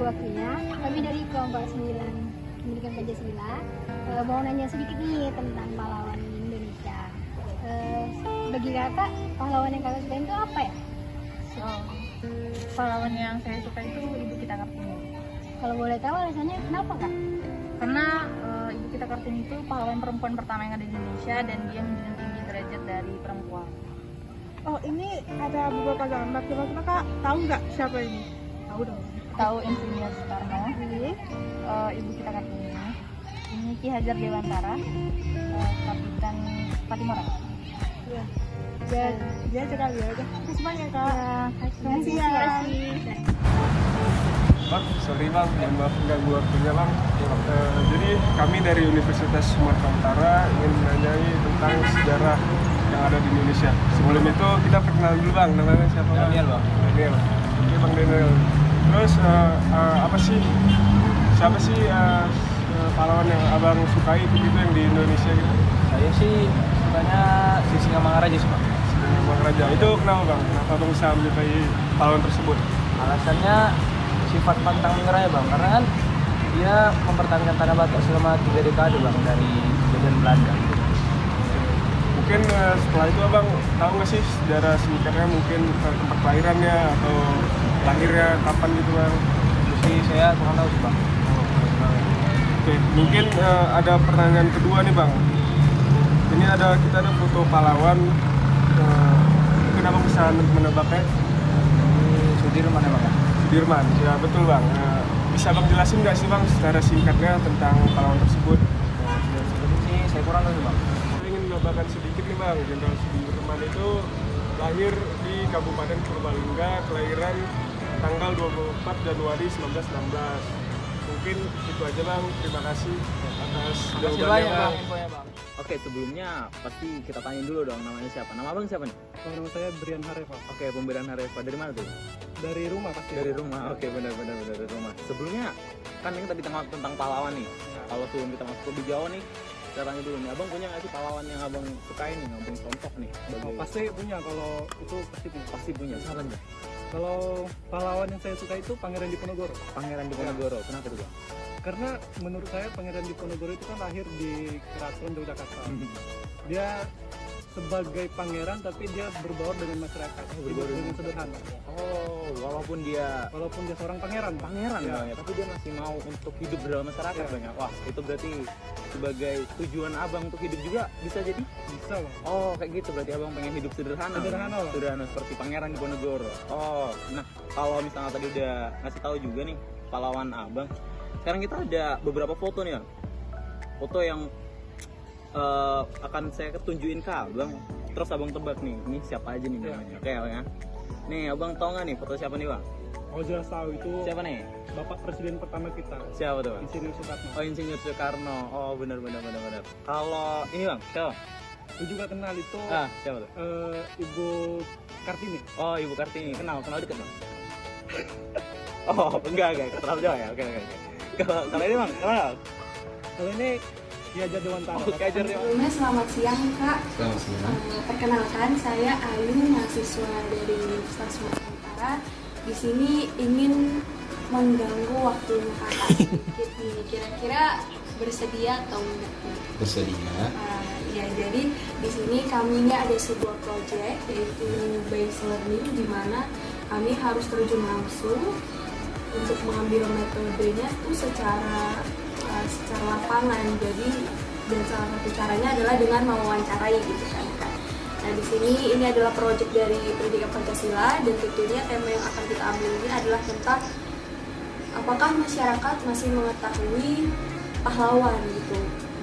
waktunya. Kami dari kelompok 9 Pendidikan Pancasila mau nanya sedikit nih tentang pahlawan Indonesia. Bagi kakak, pahlawan yang kakak suka itu apa ya? Oh, pahlawan yang saya suka itu Ibu Kita Kartini. Kalau boleh tahu alasannya kenapa kak? Karena Ibu Kita Kartini itu pahlawan perempuan pertama yang ada di Indonesia dan dia menjunjung tinggi derajat dari perempuan. Oh, ini ada beberapa gambar. Coba kak tahu nggak siapa ini? Tahu dong. Tahu Insinyur Soekarno, Ibu Kita Kartini. Ini Ki Hajar Dewantara, Kapitan Patimura. Iya. Dia aja kali ya. Terima semuanya kak. Terima kasih ya. Bang, sorry bang, yang maaf mengganggu waktunya bang. Jadi kami dari Universitas Sumatera Utara ingin menanyai tentang sejarah yang ada di Indonesia. Sebelum itu kita perkenalan dulu bang, namanya siapa bang? Daniel bang. Daniel. Oke bang Daniel. Terus siapa sih pahlawan yang abang sukai begitu yang di Indonesia gitu? Saya sih sukanya Sisingamangaraja sih bang. Sisingamangaraja. Itu kenapa bang? Kenapa bang bisa menyukai pahlawan tersebut? Alasannya sifat pantang menyerah ya bang, karena kan dia mempertahankan Tanah Batak selama 3 dekade bang dari jajahan Belanda. Mungkin setelah itu abang tahu nggak sih sejarah singkatnya, mungkin tempat kelahirannya atau lahirnya kapan gitu bang? Itu sih saya kurang tahu sih bang. Oke, mungkin ada pertanyaan kedua nih bang. Ini kita ada foto pahlawan. Mungkin abang bisa menebaknya? Sudirman ya bang. Sudirman, ya betul bang. Bisa bang jelasin nggak sih bang secara singkatnya tentang pahlawan tersebut? Seperti sih saya kurang tahu sih bang. Saya ingin menambahkan sedikit nih bang. Jenderal Sudirman itu lahir di Kabupaten Purbalingga, kelahiran tanggal 24 Januari 1916. Mungkin itu aja bang. Terima kasih atas jawabannya bang. Infonya bang. Oke, sebelumnya pasti kita tanyain dulu dong namanya siapa. Nama abang siapa nih? Nama saya Brian Hareva. Oke, Pemberian Hareva. Dari mana tuh? Dari rumah pasti. Dari rumah. Oke, benar dari rumah. Sebelumnya kan ini tadi tentang pahlawan nih. Kalau sebelum kita masuk lebih jauh nih, kita tanya dulu nih, abang punya nggak sih pahlawan yang abang sukain nih, abang contoh nih? Pasti punya, kalau itu pasti punya. Pasti punya. Siapa nih? Kalau pahlawan yang saya suka itu Pangeran Diponegoro. Pangeran Diponegoro. Kenapa tuh bang? Karena menurut saya Pangeran Diponegoro itu kan lahir di Keraton Yogyakarta. Dia sebagai pangeran tapi dia berbaur dengan masyarakat, berbaur dengan sederhana. Oh, walaupun dia seorang pangeran ya. ya. Tapi dia masih mau untuk hidup dalam masyarakat Ya. bang ya. Wah, itu berarti sebagai tujuan abang untuk hidup juga bisa jadi? Bisa bang. Oh, kayak gitu berarti abang pengen hidup sederhana. Sederhana seperti Pangeran Diponegoro. Oh, nah kalau misalnya tadi udah ngasih tahu juga nih pahlawan abang. Sekarang kita ada beberapa foto nih bang. Foto yang akan saya tunjukin ke abang. Terus abang tebak nih, ini siapa aja nih namanya. Oke abang ya. Nih abang tau nggak nih foto siapa nih bang? Oh jelas tahu, itu Siapa nih? Bapak Presiden pertama kita. Siapa tuh bang? Insinyur Soekarno. Oh, Insinyur Soekarno. Oh, benar. Kalau ini bang, siapa? Lu juga kenal itu Siapa tuh? Ibu Kartini. Oh, Ibu Kartini. Kenal deket bang? Oh, enggak, terlalu jauh ya. Oke. Kalau ini bang, kenal? Kalau ini Ki Hajar Dewantara. Oh, Ki Hajar Dewantara. Sebelumnya selamat siang Kak. Selamat siang. Perkenalkan saya Ayu, mahasiswa dari Universitas Sumatera Utara. Di sini ingin mengganggu waktunya Kakak sedikit nih. Kira-kira bersedia atau enggak? Bersedia. Ya, jadi di sini kami ini ada sebuah proyek yaitu based learning, di mana kami harus terjun langsung untuk mengambil metodenya itu secara lapangan. Jadi dan salah satu caranya adalah dengan mewawancarai gitu kan. Nah di sini ini adalah proyek dari Pendidikan Pancasila, dan tentunya tema yang akan kita ambil ini adalah tentang apakah masyarakat masih mengetahui pahlawan gitu,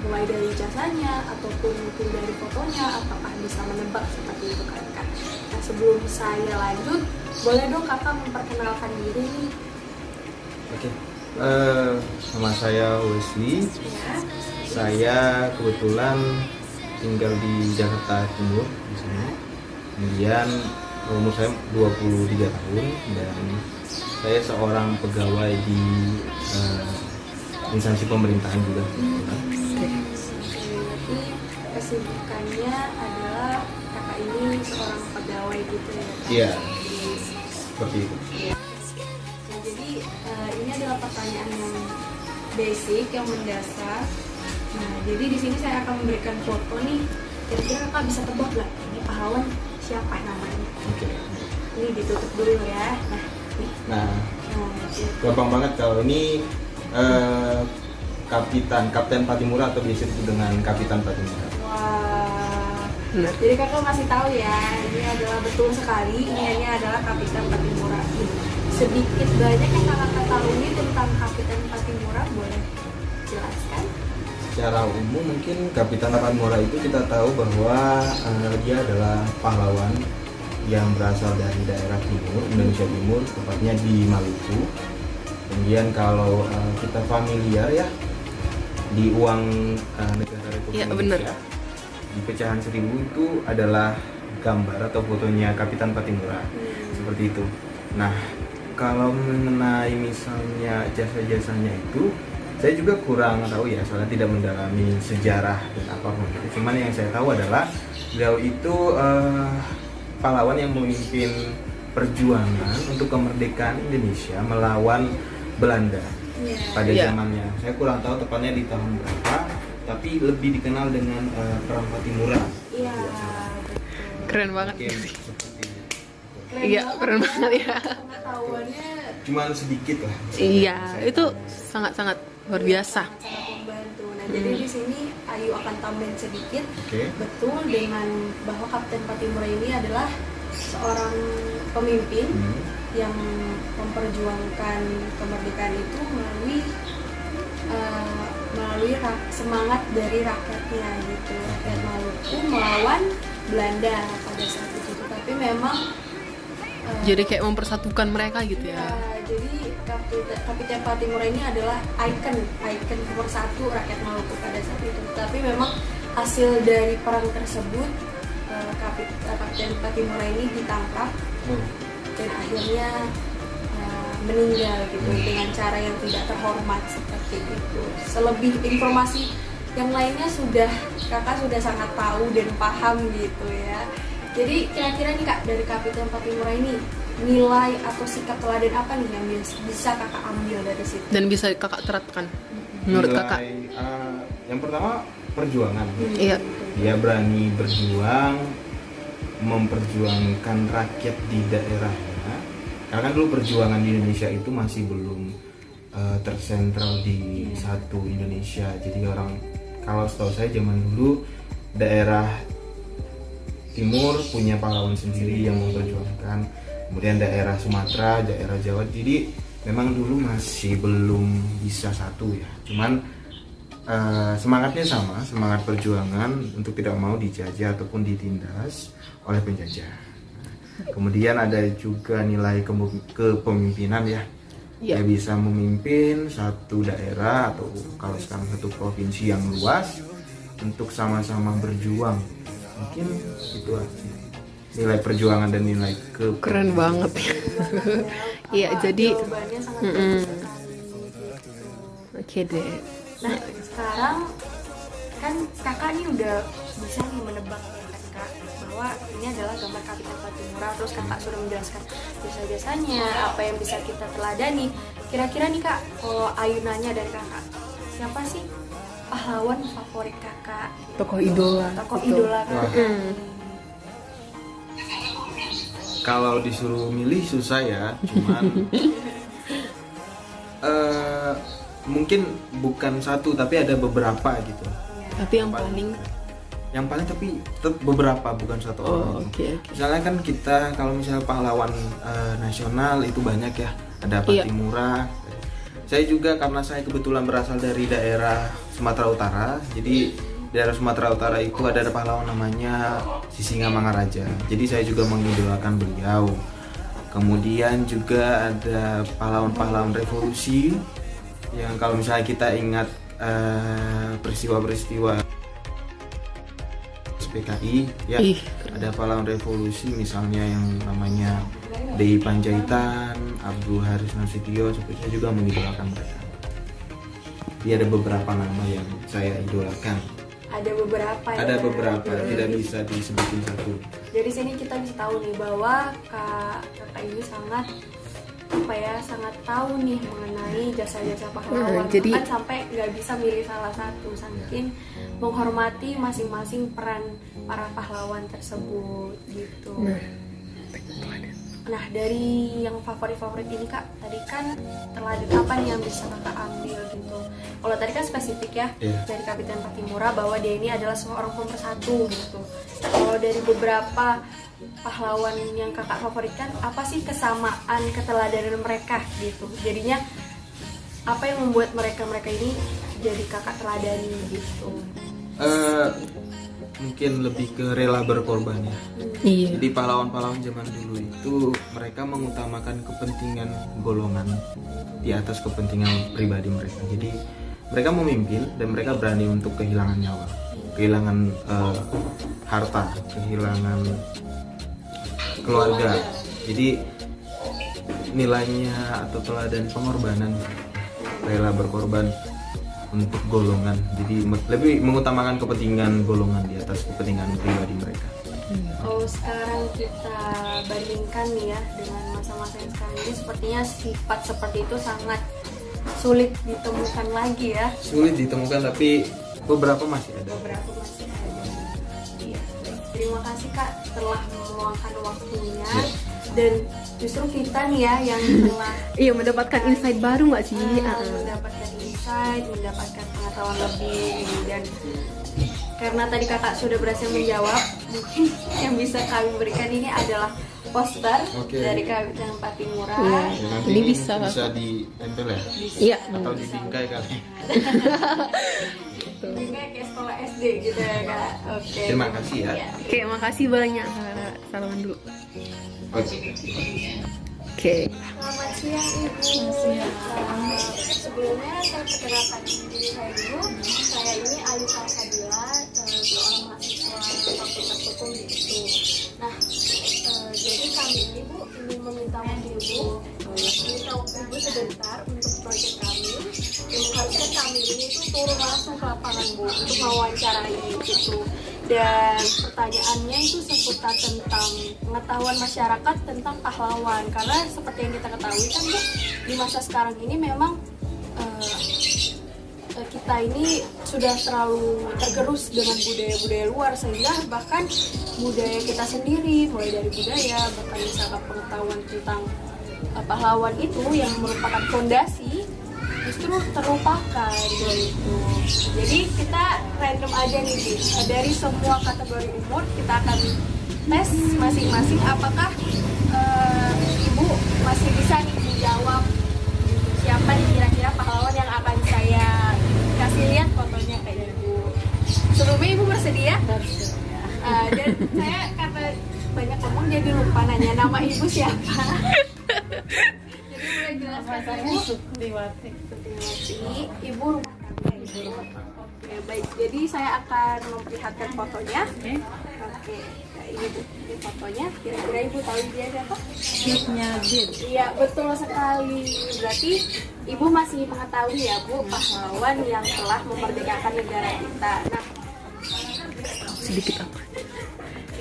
mulai dari jasanya ataupun mungkin dari fotonya, apakah bisa menebak seperti itu kan Kak. Nah sebelum saya lanjut, boleh dong Kakak memperkenalkan diri nih. Oke. Nama saya Wesley. Ya. Saya kebetulan tinggal di Jakarta Timur di sini. Kemudian umur saya 23 tahun dan saya seorang pegawai di instansi pemerintahan juga. Berarti kesibukannya adalah Kakak ini seorang pegawai gitu ya Kak? Iya. Seperti itu. Nah, jadi Ini adalah pertanyaan yang basic, yang mendasar. Nah, jadi di sini saya akan memberikan foto nih. Kira-kira kakak bisa tebak nggak ini pahlawan siapa namanya? Oke. Ini ditutup dulu ya. Nah, nih. Nah, Gitu. gampang banget kalau ini Kapten Patimura atau biasa disebut dengan Kapitan Patimura. Wah. Jadi kakak masih tahu ya, ini adalah betul sekali. Ini adalah Kapitan Patimura. Sedikit banyak yang kakak ketahui tentang Kapitan Patimura, boleh jelaskan? Secara umum mungkin Kapitan Patimura itu kita tahu bahwa dia adalah pahlawan yang berasal dari daerah timur, Indonesia Timur, tepatnya di Maluku. Kemudian kalau kita familiar ya di uang negara Republik Indonesia, di pecahan 1000 itu adalah gambar atau fotonya Kapitan Patimura, seperti itu. Nah, kalau mengenai misalnya jasa-jasanya itu, saya juga kurang tahu ya, soalnya tidak mendalami sejarah dan apapun itu. Cuman yang saya tahu adalah beliau itu pahlawan yang memimpin perjuangan untuk kemerdekaan Indonesia melawan Belanda pada zamannya. Saya kurang tahu tepatnya di tahun berapa, tapi lebih dikenal dengan Perang Patimura. Iya. Keren banget Mungkin sih. seperti itu. Iya, keren banget ya. Pengetahuannya Cuman sedikit lah. Iya, Saya itu tahu. sangat-sangat luar biasa. sangat membantu. Nah, jadi di sini Ayu akan tambahin sedikit. Oke. Betul dengan bahwa Kapten Patimura ini adalah seorang pemimpin yang memperjuangkan kemerdekaan itu melalui semangat dari rakyatnya gitu. Rakyat Maluku melawan Belanda pada saat itu. Tapi memang Jadi kayak mempersatukan mereka gitu ya. jadi Kapten Patimura ini adalah ikon nomor satu rakyat Maluku pada saat itu. Tapi memang hasil dari perang tersebut Kapten Patimura ini ditangkap dan akhirnya meninggal gitu dengan cara yang tidak terhormat seperti itu. Selebih informasi yang lainnya kakak sudah sangat tahu dan paham gitu ya. Jadi kira-kira nih kak, dari Kapten Patimura ini nilai atau sikap teladan apa nih yang bisa kakak ambil dari situ? Dan bisa kakak terapkan menurut Nilai, kakak. yang pertama perjuangan. Iya. Dia berani berjuang, memperjuangkan rakyat di daerahnya. Karena kan dulu perjuangan di Indonesia itu masih belum tersentral di satu Indonesia. Jadi kalau setahu saya zaman dulu daerah timur punya pahlawan sendiri yang memperjuangkan, kemudian daerah Sumatera, daerah Jawa. Jadi memang dulu masih belum bisa satu ya. Cuman semangatnya sama, semangat perjuangan untuk tidak mau dijajah ataupun ditindas oleh penjajah. Kemudian ada juga nilai kepemimpinan ya. Dia bisa memimpin satu daerah atau kalau sekarang satu provinsi yang luas untuk sama-sama berjuang. Mungkin itu aja. Nilai perjuangan dan nilai Keren banget. Iya, jadi Jawabannya sangat bagus sekali gitu. oke deh. Nah, sekarang kan kakak nih udah bisa nih menebak ya kan kak, bahwa ini adalah gambar Kapten Patimura. Terus kakak sudah menjelaskan jasa-jasanya, apa yang bisa kita teladani. Kira-kira nih kak, kalau Ayu nanya dari kakak, siapa sih pahlawan favorit kakak? Tokoh idola. Tokoh gitu. idola kakak. Kalau disuruh milih susah ya, cuman mungkin bukan satu tapi ada beberapa gitu. Tapi yang paling tapi tetap beberapa, bukan satu orang. oke. Misalnya kan kita kalau misalnya pahlawan nasional itu banyak ya, ada Patimura. Saya juga karena saya kebetulan berasal dari daerah Sumatera Utara, jadi daerah Sumatera Utara itu ada pahlawan namanya Sisingamangaraja. Jadi saya juga mengidolakan beliau. Kemudian juga ada pahlawan-pahlawan revolusi yang kalau misalnya kita ingat peristiwa-peristiwa PKI ya, ada pahlawan revolusi misalnya yang namanya Dei Panjaitan, Abdul Haris Nasution, saya juga mengidolakan mereka. Dia ada beberapa nama yang saya idolakan. Ada beberapa ya. Ada beberapa, tidak bisa disebutin satu. Dari sini kita bisa tahu nih bahwa kakak ini sangat sangat tahu nih mengenai jasa-jasa pahlawan. Jadi Bahkan sampai nggak bisa milih salah satu, saking menghormati masing-masing peran para pahlawan tersebut gitu. Nah, dari yang favorit ini Kak, tadi kan teladan apa nih yang bisa Kakak ambil gitu? Kalau tadi kan spesifik ya, dari Kapiten Patimura bahwa dia ini adalah seorang pemersatu gitu. Kalau dari beberapa pahlawan yang Kakak favoritkan, apa sih kesamaan keteladanan mereka gitu? Jadinya apa yang membuat mereka ini jadi Kakak teladani gitu? Mungkin lebih ke rela berkorban ya. iya. Jadi pahlawan-pahlawan zaman dulu itu mereka mengutamakan kepentingan golongan di atas kepentingan pribadi mereka. Jadi mereka memimpin dan mereka berani untuk kehilangan nyawa, kehilangan harta, kehilangan keluarga. Jadi nilainya atau teladan pengorbanan, rela berkorban untuk golongan. Jadi lebih mengutamakan kepentingan golongan di atas kepentingan pribadi mereka. Kalau sekarang kita bandingkan nih ya dengan masa-masa yang sekarang ini, sepertinya sifat seperti itu sangat sulit ditemukan lagi ya. Sulit ditemukan, tapi beberapa masih ada. Beberapa masih ada. Iya. Terima kasih Kak telah meluangkan waktunya. Dan justru kita nih ya yang telah Iya, mendapatkan insight baru nggak sih? mendapatkan insight, mendapatkan pengetahuan lebih. Dan karena tadi Kakak sudah berhasil menjawab, mungkin yang bisa kami berikan ini adalah poster dari Kapiten Patimura. Nanti Ini bisa ditempel ya? Iya. Atau dibingkai kali. Bingkai kayak sekolah SD gitu ya Kak. Oke. Terima kasih ya. Oke, makasih banyak Kak Salman dulu. Oke. Selamat siang Ibu. Sebelumnya saya perkenalkan diri saya dulu. Saya ini Ayu Salsabila, seorang mahasiswa Fakultas Hukum di ITU. Nah, jadi kami ini Bu ingin meminta waktu Ibu sebentar untuk proyek kami. Yang mengharuskan kami ini itu turun langsung ke lapangan Bu untuk mewawancarai gitu. Dan pertanyaannya itu seputar tentang pengetahuan masyarakat tentang pahlawan, karena seperti yang kita ketahui kan Bu, di masa sekarang ini memang kita ini sudah terlalu tergerus dengan budaya-budaya luar, sehingga bahkan budaya kita sendiri, mulai dari budaya bahkan misalkan pengetahuan tentang pahlawan itu yang merupakan fondasi justru terlupakan gitu. Jadi kita random aja nih Bu. Dari semua kategori umur kita akan tes masing-masing apakah Ibu masih bisa nih menjawab siapa nih kira-kira pahlawan yang akan saya kasih lihat fotonya kayak Ibu. Sebelumnya Ibu bersedia? Bersedia. Dan saya karena banyak ngomong jadi lupa nanya nama Ibu siapa. Jadi boleh jelaskan Ibu? Suktiwati. Ibu rumah tangga. Oke, baik. Jadi saya akan memperlihatkan fotonya. Oke. Nah, ini Bu, ini fotonya. Kira-kira Ibu tahu dia siapa? Syednyadir. Iya, betul sekali. Berarti Ibu masih mengetahui ya Bu, pahlawan yang telah memerdekakan negara kita. Nah, Sedikit apa?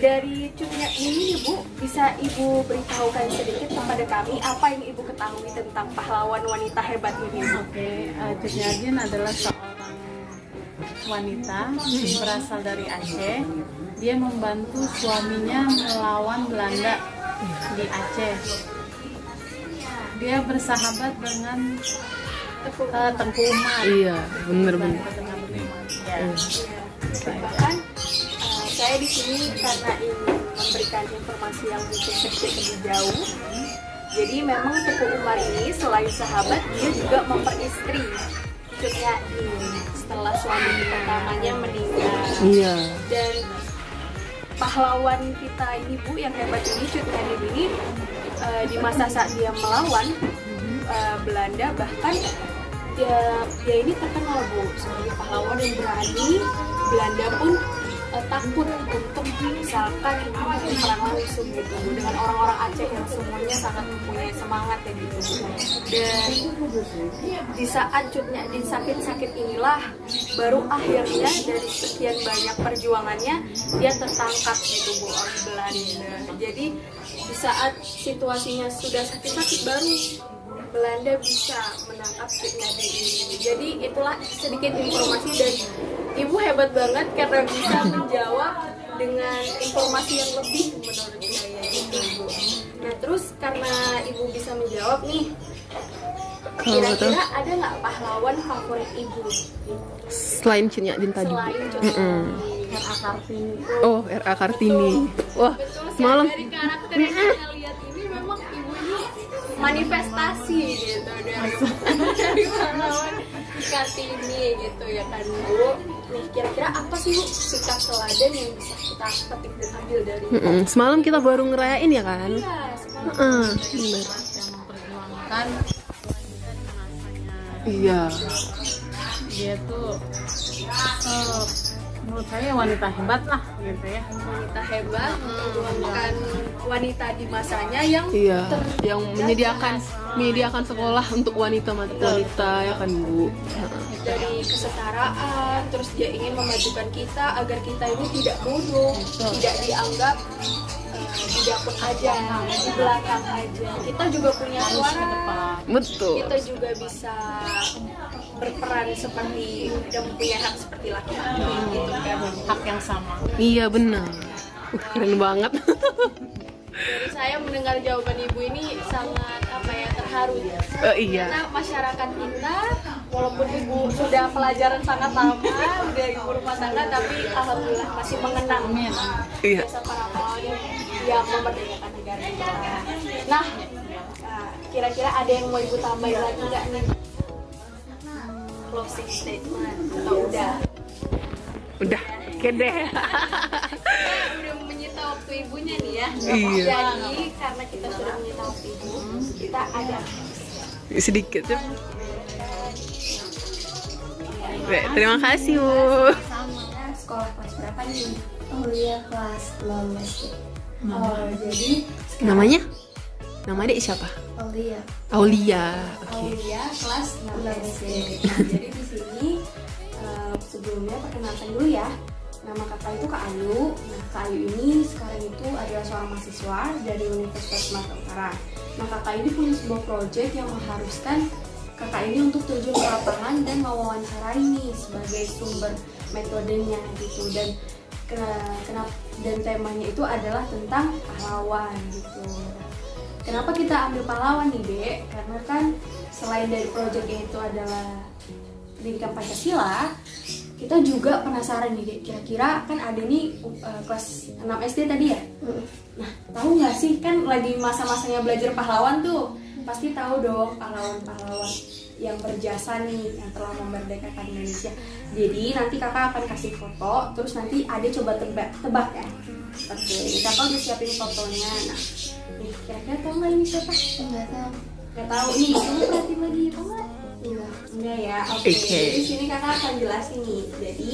dari Cutnya ini Ibu, bisa Ibu beritahukan sedikit kepada kami apa yang Ibu ketahui tentang pahlawan wanita hebat ini? Oke, Cutnyadin adalah seorang wanita berasal dari Aceh. Dia membantu suaminya melawan Belanda di Aceh. Dia bersahabat dengan Tengku Umar. Iya, bener-bener. Bahkan saya di sini karena ingin memberikan informasi yang mungkin sedikit lebih jauh. Jadi memang Tengku Umar ini selain sahabat, dia juga memperistri Cutnyadin setelah suami pertamanya meninggal. Iya. Dan pahlawan kita ini Bu yang hebat ini, Cutnyadin ini di masa saat dia melawan Belanda, bahkan dia ini terkenal Bu sebagai pahlawan yang berani. Belanda pun takut untuk misalkan ibu bikin perang langsung gitu dengan orang-orang Aceh yang semuanya sangat mempunyai semangat ya gitu. Dan di saat cutnya di sakit-sakit inilah baru akhirnya dari sekian banyak perjuangannya dia tertangkap gitu Bu oleh Belanda. Jadi di saat situasinya sudah sakit-sakit baru Belanda bisa menangkap Cut Nyadim ini. Jadi itulah sedikit informasi dan ibu hebat banget karena bisa menjawab dengan informasi yang lebih menurut saya gitu Bu. Nah terus karena ibu bisa menjawab nih, kira-kira ada nggak pahlawan favorit ibu? Selain Cut Nyadim tadi. Selain Cut Nyadim, R.A. Kartini. Oh, R.A. Kartini. Wah, semalam dari karakter yang kita lihat ini memang ibu ini manifestasi gitu dari pahlawan Kartini gitu ya kan Bu. Nih kira-kira apa sih Bu sikap teladan yang bisa kita petik dan ambil dari semalam kita baru ngerayain ya kan? Iya, semalam. Bener. Yang memperjuangkan wanita di masanya. Iya. Dia tuh menurut saya wanita hebat lah gitu ya. Wanita hebat memperjuangkan wanita di masanya yang Iya, yang menyediakan sekolah untuk wanita ya kan Bu. dari kesetaraan, terus dia ingin memajukan kita agar kita ini tidak bodoh, tidak dianggap di dapur aja, di belakang aja. Kita juga punya suara, Betul. kita juga bisa berperan seperti dan punya hak seperti laki-laki gitu kan. Hak yang sama. Iya benar. Keren banget. Dari saya mendengar jawaban ibu ini sangat terharu ya. Iya. Karena masyarakat kita walaupun ibu sudah pelajaran sangat lama, udah ibu rumah tangga, tapi alhamdulillah masih mengenang jasa para pahlawan yang memerdekakan negara kita. Nah, kira-kira ada yang mau ibu tambahin lagi nggak nih? Closing statement atau udah? Udah, oke deh. Udah menyita waktu ibunya nih ya. Iya. Jadi karena kita sudah menyita waktu ibu, kita ada Sedikit ya. Terima kasih Bu. Sekolah kelas berapa nih? Oh iya kelas 16. Oh jadi Namanya? Nama adik siapa? Aulia. Aulia. Aulia kelas 16 SD. Jadi di sini sebelumnya perkenalkan dulu ya. Nama kakak itu Kak Ayu. Nah Kak Ayu ini sekarang itu adalah seorang mahasiswa dari Universitas Sumatera Utara. Nah kakak ini punya sebuah proyek yang mengharuskan kakak ini untuk terjun ke lapangan dan mewawancarai ini sebagai sumber metodenya gitu. Dan dan temanya itu adalah tentang pahlawan gitu. Kenapa kita ambil pahlawan nih Dek? Karena kan selain dari proyeknya itu adalah pendidikan Pancasila, kita juga penasaran nih Dek, kira-kira kan ada nih kelas 6 SD tadi ya? Nah, tahu nggak sih kan lagi masa-masanya belajar pahlawan tuh, pasti tahu dong pahlawan-pahlawan yang berjasa nih yang telah memerdekakan Indonesia. Jadi nanti kakak akan kasih foto, terus nanti Ade coba tebak ya. Oke, kakak udah siapin fotonya. Nah, nih kira-kira tahu nggak ini siapa? Nggak tahu. Nggak tahu. Nih, kamu perhatiin lagi, tahu nggak? Enggak ya. Oke. Jadi di sini kakak akan jelasin nih. Jadi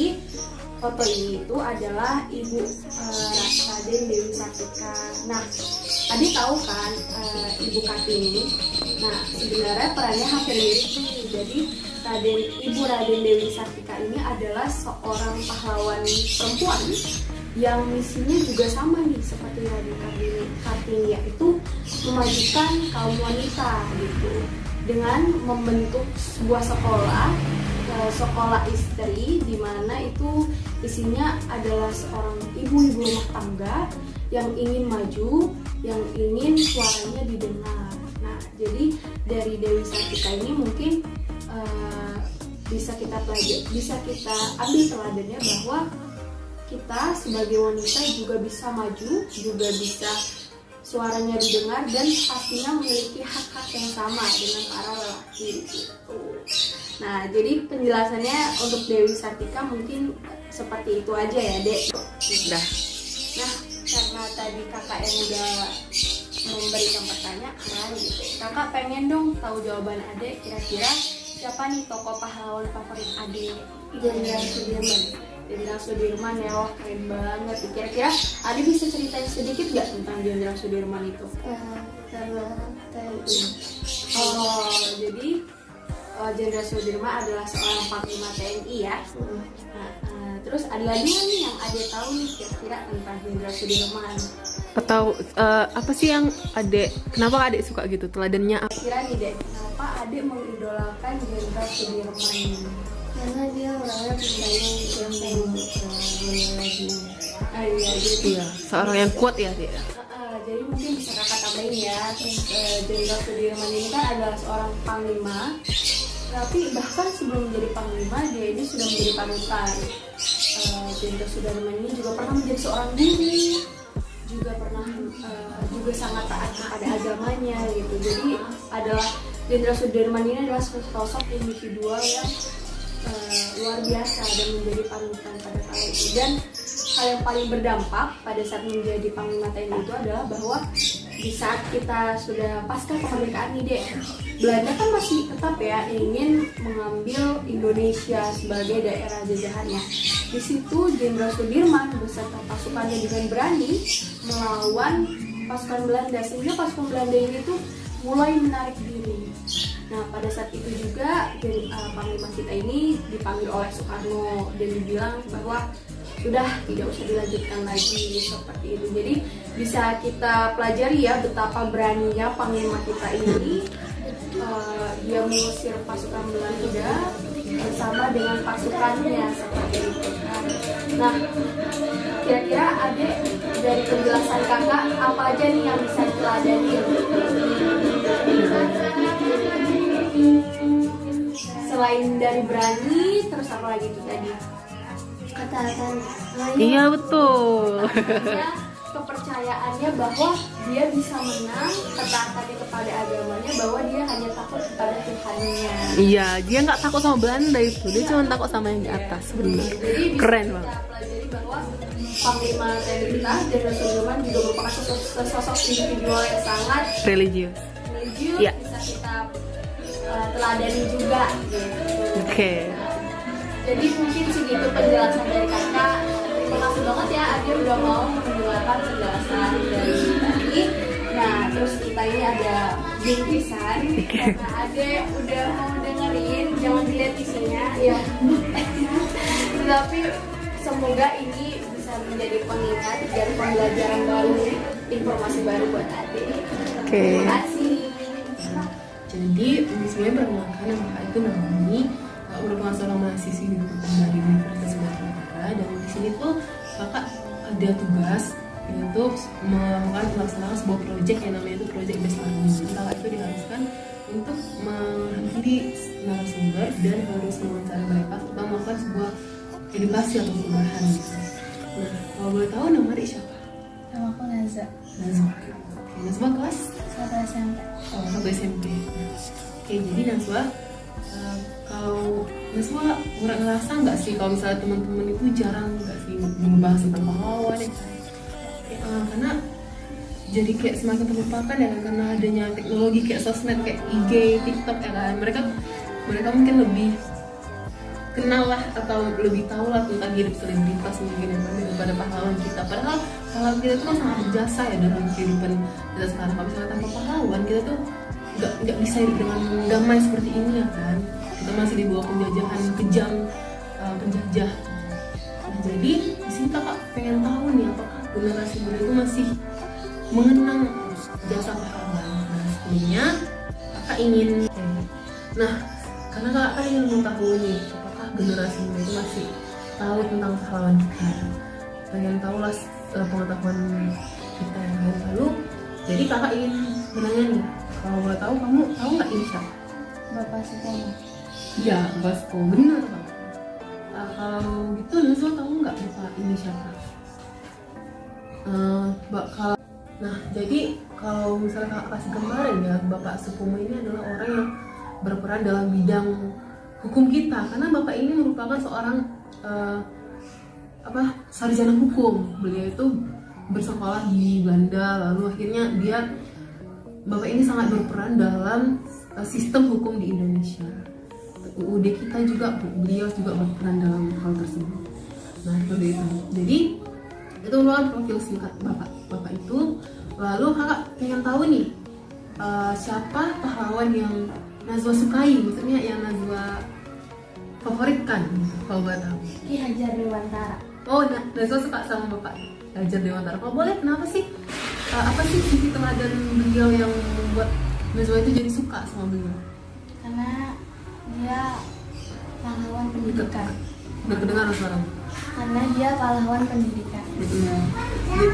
foto ini itu adalah Ibu Raden Dewi Sartika. Nah, Ade tahu kan Ibu Kartini? Nah, sebenarnya perannya hampir mirip nih. Jadi Ibu Raden Dewi Sartika ini adalah seorang pahlawan perempuan yang misinya juga sama nih seperti Raden Kartini, yaitu memajukan kaum wanita gitu dengan membentuk sebuah sekolah istri di mana itu isinya adalah seorang ibu-ibu rumah tangga yang ingin maju, yang ingin suaranya didengar. Nah, jadi dari Dewi Sartika ini mungkin bisa kita ambil teladannya bahwa kita sebagai wanita juga bisa maju, juga bisa suaranya didengar dan pastinya memiliki hak-hak yang sama dengan para lelaki gitu. Nah, jadi penjelasannya untuk Dewi Sartika mungkin seperti itu aja ya, Dek. Udah. Nah, karena tadi kakak yang udah memberikan pertanyaan gitu, kakak pengen dong tahu jawaban Ade, kira-kira siapa nih tokoh pahlawan favorit Ade? Jenderal Sudirman. Jenderal Sudirman ya, wah keren banget. Kira-kira Adi bisa ceritain sedikit nggak tentang Jenderal Sudirman itu? Karena TNI. Oh, jadi Jenderal Sudirman adalah seorang panglima TNI ya. Terus adik-adik nih yang Ade tahu nih kira-kira tentang Jenderal Sudirman. Atau apa sih yang Adek, kenapa Adek suka gitu? Teladannya apa? Kira nih Dek, kenapa Ade mengidolakan Jenderal Sudirman? Karena dia orangnya pendayung yang lagi. Iya, jadi Iya, seorang yang kuat ya dia. Jadi mungkin bisa kakak tambahin ya. Jenderal Sudirman ini kan adalah seorang panglima, tapi bahkan sebelum menjadi panglima dia ini sudah menjadi panutan. Jenderal Sudirman ini juga pernah menjadi seorang guru, juga pernah juga sangat taat kepada agamanya gitu. Jadi adalah Jenderal Sudirman ini adalah sosok individual yang luar biasa dan menjadi panutan pada kala itu. Dan hal yang paling berdampak pada saat menjadi panglima TNI itu adalah bahwa di saat kita sudah pasca kemerdekaan nih Dek, Belanda kan masih tetap ya ingin mengambil Indonesia sebagai daerah jajahannya. Di situ Jenderal Sudirman beserta pasukannya dengan berani melawan pasukan Belanda, sehingga pasukan Belanda ini tuh mulai menarik diri. Nah pada saat itu juga panglima kita ini dipanggil oleh Soekarno dan dibilang bahwa sudah tidak usah dilanjutkan lagi seperti itu. Jadi bisa kita pelajari ya betapa beraninya panglima kita ini. Dia mengusir pasukan Belanda bersama dengan pasukannya seperti itu kan. Nah kira-kira Adek dari penjelasan kakak apa aja nih yang bisa diteladani? Selain dari berani, terus apa lagi tuh tadi? Ketaatan. Iya betul. Artinya kepercayaannya bahwa dia bisa menang, ketaatannya kepada agamanya, bahwa dia hanya takut kepada Tuhannya. Iya, dia nggak takut sama Belanda itu, dia cuma takut sama yang di atas, benar. Jadi bisa Keren kita banget. pelajari bahwa Panglima TNI kita, Jenderal Sudirman juga merupakan sosok individual yang sangat Religius. religius, Iya. bisa kita teladani juga gitu. Oke. Jadi mungkin segitu penjelasan dari kakak. Terima kasih banget ya Ade udah mau mendengarkan penjelasan dari tadi. Nah terus kita ini ada bingkisan karena Ade udah mau dengerin, jangan dilihat isinya ya. Tetapi semoga ini bisa menjadi pengingat dan pembelajaran baru, informasi baru buat Ade. Oke. Terima kasih. Jadi sebenarnya perkenalkan nama kakak itu Naomi, merupakan seorang mahasiswi dari Universitas Sumatera Utara, dan di sini tuh kakak ada tugas yaitu melakukan pelaksanaan sebuah proyek yang namanya itu proyek based learning. Kakak itu diharuskan untuk menghadiri narasumber dan harus mewawancara mereka serta melakukan sebuah edukasi atau perubahan gitu. Nah, kalau boleh tahu nama adik siapa? Nama aku Naza. Nazwa. Nazwa kelas? 1 SMP. Oh, 1 SMP. Oke, jadi Nazwa, kalau Nazwa ngerasa nggak sih kalau misalnya teman-teman itu jarang nggak sih membahas tentang pahlawan ya? Karena jadi kayak semakin terlupakan ya karena adanya teknologi kayak sosmed kayak IG, TikTok ya kan. Mereka mungkin lebih kenal lah atau lebih tahu lah tentang hidup selebritas mungkin ya kan daripada pahlawan kita. Padahal pahlawan kita itu kan sangat berjasa ya dalam kehidupan kita sekarang. Kalau misalnya tanpa pahlawan kita tuh nggak bisa hidup dengan damai seperti ini ya kan. Kita masih di bawah penjajahan kejam penjajah. Nah, jadi di sini kakak pengen tahu nih apakah generasi muda itu masih mengenang jasa pahlawan. Nah, sebelumnya kakak ingin karena kakak kan ingin mengetahui apakah generasi muda itu masih tahu tentang pahlawan kita, pengen tahu lah pengetahuan kita yang lain. Lalu jadi kakak ingin bertanya nih, kalau boleh tahu kamu tahu nggak ini siapa? Bapak Sutomo. Iya, Basko, benar banget. Kalau gitu Nazwa tahu nggak bapak ini siapa? Nah, jadi kalau misalnya kakak kasih kemarin ya, Bapak Sutomo ini adalah orang yang berperan dalam bidang hukum kita, karena bapak ini merupakan seorang sarjana hukum. Beliau itu bersekolah di Belanda, lalu akhirnya bapak ini sangat berperan dalam sistem hukum di Indonesia. UUD kita juga, beliau juga berperan dalam hal tersebut. Nah seperti itu. Jadi itu merupakan profil singkat bapak itu. Lalu kakak pengen tahu nih siapa pahlawan yang Nazwa sukai, maksudnya yang Nazwa favoritkan kalau boleh tahu. Ki Hajar Dewantara. Oh, Nazwa suka sama Bapak Hajar Dewantara. Kalau boleh, kenapa sih? Apa sih sisi teladan beliau yang membuat Nazwa itu jadi suka sama beliau? Karena dia pahlawan pendidikan. Udah kedengaran sekarang? Karena dia pahlawan pendidikan.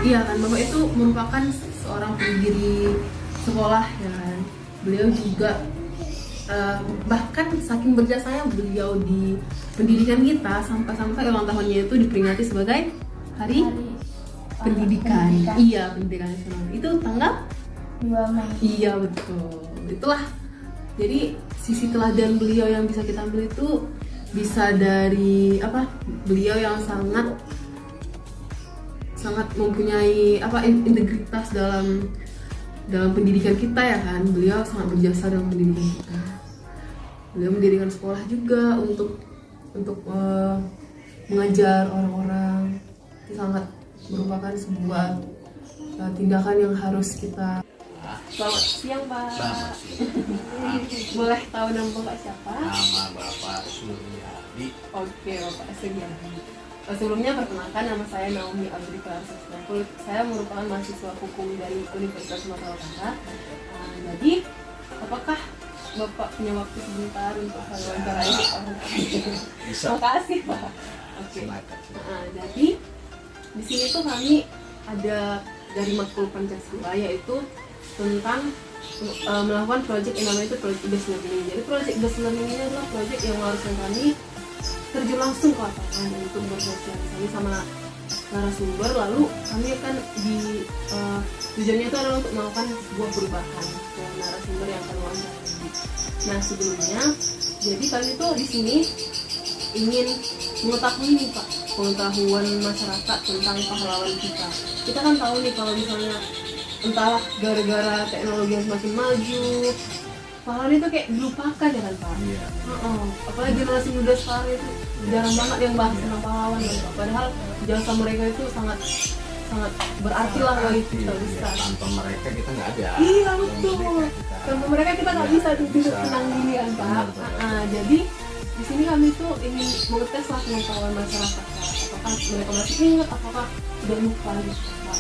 Iya kan, Bapak itu merupakan seorang pendiri sekolah ya kan. Beliau juga bahkan saking berjasanya beliau di pendidikan kita sampai ulang tahunnya itu diperingati sebagai Hari Pendidikan. Iya, pendidikan nasional. Itu tanggal 2 Mei. Iya betul. Itulah. Jadi sisi teladan beliau yang bisa kita ambil itu bisa dari beliau yang sangat mempunyai integritas dalam pendidikan kita ya kan. Beliau sangat berjasa dalam pendidikan kita. Beliau mendirikan sekolah juga untuk mengajar orang-orang. Itu sangat merupakan sebuah tindakan yang harus kita. Selamat siang Pak. Selamat siang. Boleh tahu nama Bapak siapa? Nama Bapak Suryadi. Oke, Bapak Suryadi. Sebelumnya perkenalkan, nama saya Naomi Abdi Clarissa. Saya merupakan mahasiswa hukum dari Universitas Sumatera Utara. Jadi, apakah Bapak punya waktu sebentar untuk wawancara ini? Bisa. Makasih Pak. Oke. Jadi di sini tuh kami ada dari matkul Pancasila, yaitu tentang melakukan proyek yang namanya itu proyek based learning. Jadi proyek based learning ini adalah proyek yang mengharuskan kami terjun langsung ke lapangan untuk bersosialisasi sama narasumber. Lalu kami akan tujuannya itu adalah untuk melakukan sebuah perubahan ke narasumber yang akan wawancara. Nah sebelumnya, jadi kami tuh di sini ingin mengetahui nih Pak, pengetahuan masyarakat tentang pahlawan kita. Kita kan tahu nih kalau misalnya entahlah gara-gara teknologi yang semakin maju, pahlawan itu kayak dilupakan ya kan Pak. Iya. Apalagi generasi muda sekarang itu jarang banget yang bahas tentang pahlawan ya Pak. Padahal jasa mereka itu sangat berarti lah bagi kita besar. Tanpa mereka kita nggak ada. Iya betul. Tanpa mereka kita nggak bisa hidup tenang gini kan Pak. Jadi di sini kami tuh ingin mengetes lah pengetahuan masyarakat Pak. Apakah mereka masih ingat, apakah sudah lupa gitu Pak.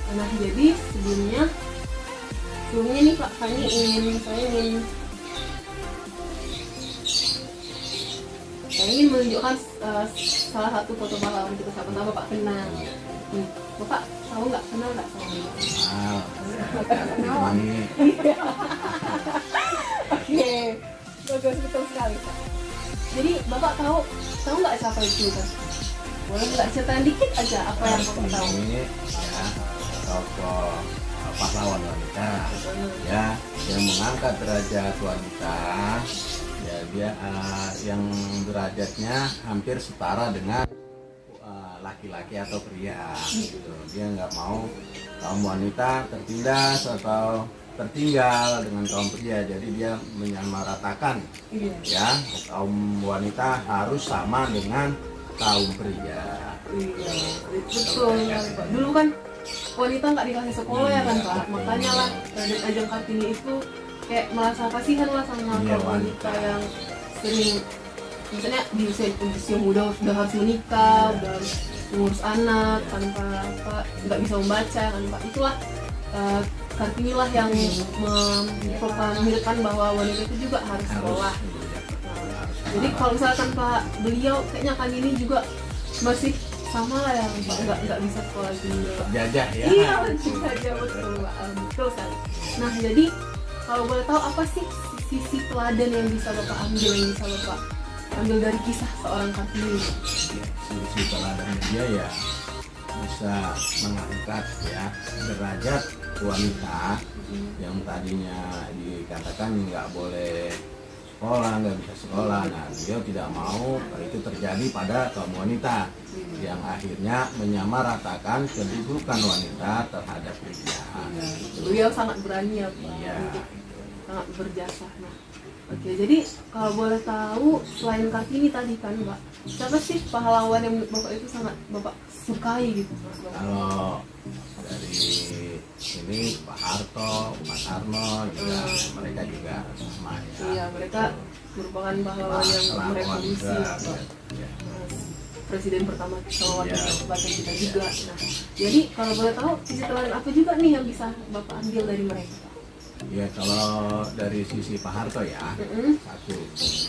Nah jadi sebelumnya nih Pak, saya ingin menunjukkan salah satu foto pahlawan kita. Siapa tahu Bapak kenal. Bapak tahu nggak, kenal nggak sama dia? Kenal. Oke, bagus, betul sekali Pak. Jadi Bapak tahu nggak siapa itu kan? Boleh nggak ceritain dikit aja apa yang Bapak tahu? Ini ya tokoh pahlawan wanita ya yang mengangkat derajat wanita. Ya dia yang derajatnya hampir setara dengan laki-laki atau pria gitu. Dia nggak mau kaum wanita tertindas atau tertinggal dengan kaum pria, jadi dia menyamaratakan ya kaum wanita harus sama dengan kaum pria. Betul ya Pak. Dulu kan wanita nggak dikasih sekolah ya kan Pak, makanya lah Raden Ajeng Kartini itu kayak merasa kasihan lah sama kaum wanita yang sering misalnya di usia muda sudah harus menikah, udah harus mengurus anak tanpa nggak bisa membaca kan Pak. Itulah Kartini lah yang menghidupkan bahwa wanita itu juga harus sekolah. Jadi kalau misalkan Pak beliau kayaknya Kartini juga masih sama lah ya Pak, nggak bisa sekolah juga. Jajah ya. Iya betul Pak, betul sekali. Nah jadi kalau boleh tahu apa sih sisi teladan yang bisa Bapak ambil, yang bisa Bapak ambil dari kisah seorang Kartini? Sisi teladan dia ya bisa mengangkat ya derajat wanita yang tadinya dikatakan nggak boleh sekolah, nggak bisa sekolah. Nah dia tidak mau itu terjadi pada kaum wanita yang akhirnya menyamaratakan kedudukan wanita terhadap pria. Beliau sangat berani ya Pak. Iya. sangat berjasa. Nah, oke, jadi kalau boleh tahu selain Kartini tadi kan Mbak, siapa sih pahlawan yang menurut Bapak itu sangat Bapak sukai gitu? Kalau dari ini Pak Harto, Pak Karno juga mereka juga sama ya. Iya, mereka merupakan pahlawan yang merevolusi juga, Pak. ya. Presiden pertama sama wakil Iya. presiden kita juga. Nah, jadi kalau boleh tahu sisi teladan apa juga nih yang bisa Bapak ambil dari mereka? Ya kalau dari sisi Pak Harto ya, satu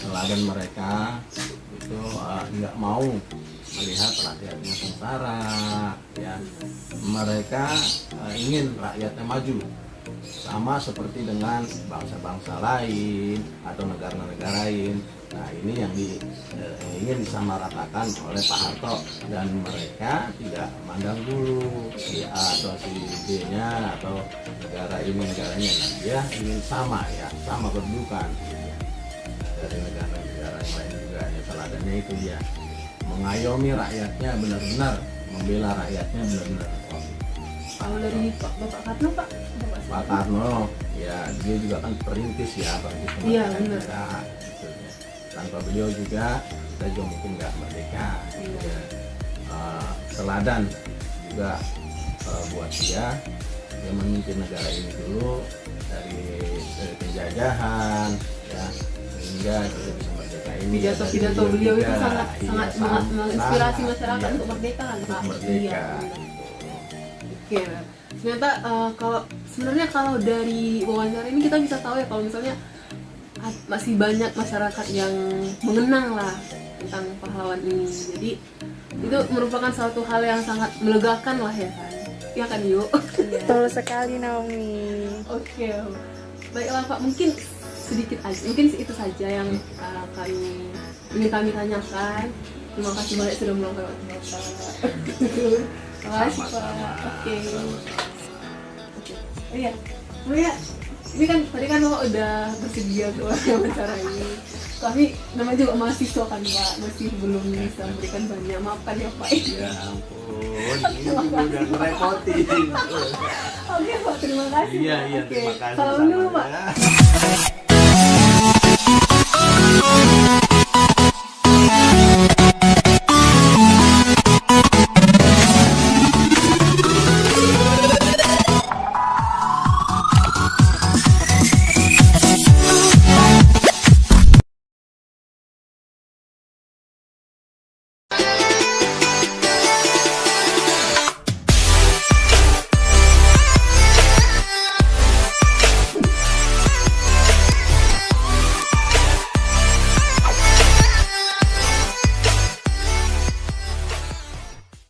teladan mereka itu nggak mau melihat rakyatnya sengsara, ya mereka ingin rakyatnya maju, sama seperti dengan bangsa-bangsa lain atau negara-negara lain. Nah ini yang ingin disamaratakan oleh Pak Harto, dan mereka tidak memandang dulu si A atau si B-nya atau negara ini negaranya. Nah, dia ingin sama ya, sama kedudukan dari negara-negara yang lain juga. Ya, teladannya itu dia mengayomi rakyatnya benar-benar, membela rakyatnya benar-benar. Kalau dari Bapak Karno Pak? Pak Karno ya dia juga kan perintis ya, perintis Iya, kemerdekaan benar. kita, gitu ya. Tanpa beliau juga kita juga mungkin nggak merdeka. Gitu ya. Teladan juga buat dia memimpin negara ini dulu dari penjajahan ya, sehingga kita bisa merdeka ini. Pidato beliau itu sangat menginspirasi masyarakat iya, untuk merdeka kan Pak? merdeka. Iya. Oke, ternyata kalau sebenarnya kalau dari wawancara ini kita bisa tahu ya kalau misalnya masih banyak masyarakat yang mengenang lah tentang pahlawan ini. Jadi itu merupakan suatu hal yang sangat melegakan lah ya kan? Ya kan yuk? Betul sekali Naomi. Oke, baiklah Pak, mungkin sedikit aja, mungkin itu saja yang ingin kami tanyakan. Terima kasih banyak sudah meluangkan waktu Bapak. Terima kasih Pak. Oke. Iya, Maria, ini kan tadi kan Bapak udah bersedia untuk wawancara ini. Kami namanya juga mahasiswa kan Pak, masih belum bisa memberikan banyak, maafkan ya Pak. Ya ampun, ini udah ngerepotin. Oke Pak, terima kasih. Iya, Oke, terima kasih. salam dulu Pak. Ya.